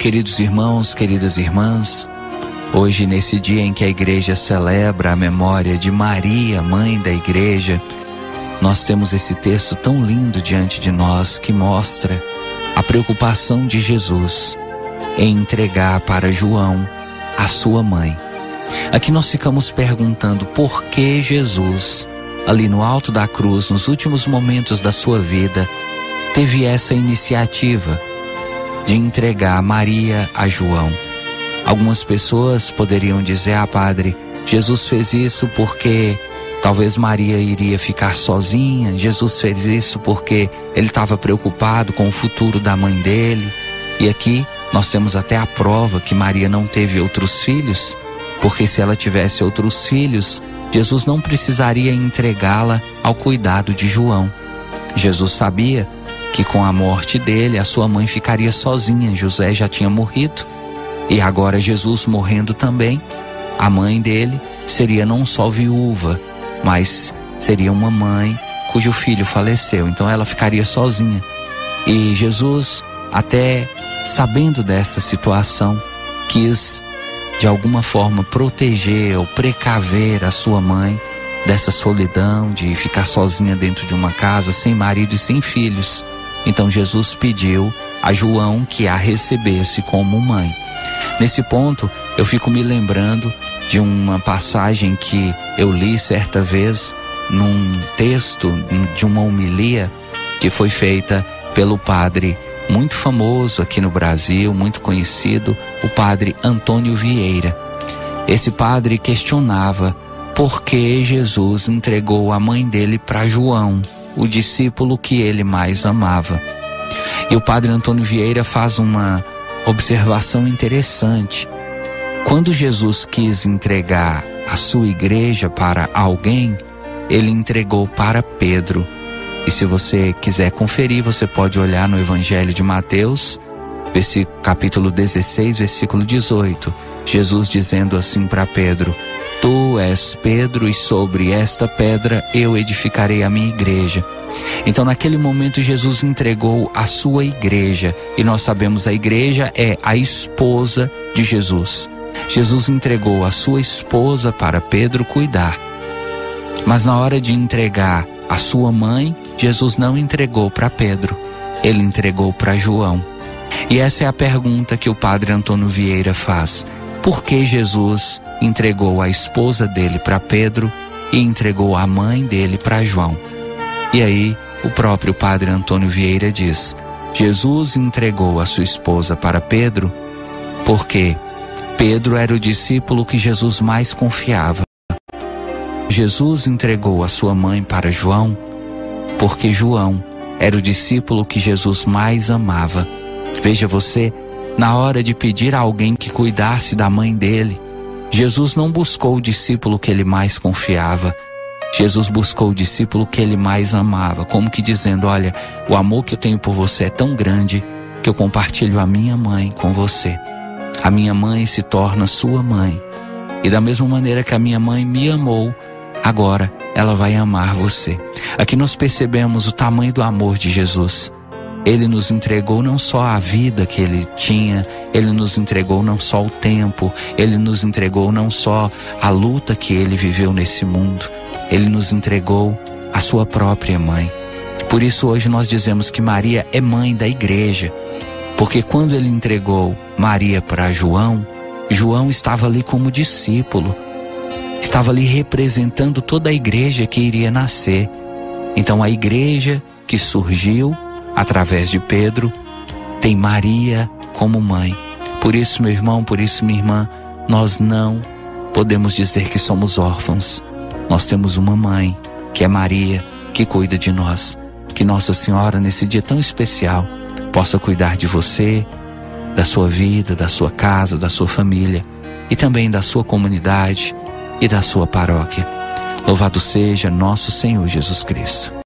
Queridos irmãos, queridas irmãs, hoje, nesse dia em que a igreja celebra a memória de Maria, mãe da igreja, nós temos esse texto tão lindo diante de nós que mostra a preocupação de Jesus em entregar para João a sua mãe. Aqui nós ficamos perguntando por que Jesus, ali no alto da cruz, nos últimos momentos da sua vida, teve essa iniciativa de entregar Maria a João. Algumas pessoas poderiam dizer: padre, Jesus fez isso porque talvez Maria iria ficar sozinha. Jesus fez isso porque ele estava preocupado com o futuro da mãe dele. E aqui nós temos até a prova que Maria não teve outros filhos, porque se ela tivesse outros filhos, Jesus não precisaria entregá-la ao cuidado de João. Jesus sabia que com a morte dele, a sua mãe ficaria sozinha. José já tinha morrido, e agora Jesus morrendo também, a mãe dele seria não só viúva, mas seria uma mãe cujo filho faleceu. Então ela ficaria sozinha. E Jesus, até sabendo dessa situação, quis de alguma forma proteger ou precaver a sua mãe dessa solidão, de ficar sozinha dentro de uma casa, sem marido e sem filhos. Então Jesus pediu a João que a recebesse como mãe. Nesse ponto, eu fico me lembrando de uma passagem que eu li certa vez num texto de uma homilia que foi feita pelo padre muito famoso aqui no Brasil, muito conhecido, o padre Antônio Vieira. Esse padre questionava por que Jesus entregou a mãe dele para João, o discípulo que ele mais amava. E o padre Antônio Vieira faz uma observação interessante. Quando Jesus quis entregar a sua igreja para alguém, ele entregou para Pedro. E se você quiser conferir, você pode olhar no Evangelho de Mateus, capítulo 16, versículo 18. Jesus dizendo assim para Pedro: Tu és Pedro, e sobre esta pedra eu edificarei a minha igreja. Então naquele momento Jesus entregou a sua igreja, e nós sabemos a igreja é a esposa de Jesus. Jesus entregou a sua esposa para Pedro cuidar. Mas na hora de entregar a sua mãe, Jesus não entregou para Pedro, ele entregou para João. E essa é a pergunta que o padre Antônio Vieira faz: por que Jesus entregou a esposa dele para Pedro e entregou a mãe dele para João? E aí o próprio padre Antônio Vieira diz: Jesus entregou a sua esposa para Pedro porque Pedro era o discípulo que Jesus mais confiava. Jesus entregou a sua mãe para João porque João era o discípulo que Jesus mais amava. Veja você, na hora de pedir a alguém que cuidasse da mãe dele, Jesus não buscou o discípulo que ele mais confiava. Jesus buscou o discípulo que ele mais amava, como que dizendo: olha, o amor que eu tenho por você é tão grande que eu compartilho a minha mãe com você. A minha mãe se torna sua mãe. E da mesma maneira que a minha mãe me amou, agora ela vai amar você. Aqui nós percebemos o tamanho do amor de Jesus. Ele nos entregou não só a vida que ele tinha, ele nos entregou não só o tempo, ele nos entregou não só a luta que ele viveu nesse mundo, ele nos entregou a sua própria mãe. Por isso hoje nós dizemos que Maria é mãe da igreja, porque quando ele entregou Maria para João, João estava ali como discípulo, estava ali representando toda a igreja que iria nascer. Então a igreja que surgiu através de Pedro tem Maria como mãe. Por isso, meu irmão, por isso, minha irmã, nós não podemos dizer que somos órfãos. Nós temos uma mãe, que é Maria, que cuida de nós. Que Nossa Senhora, nesse dia tão especial, possa cuidar de você, da sua vida, da sua casa, da sua família e também da sua comunidade e da sua paróquia. Louvado seja nosso Senhor Jesus Cristo.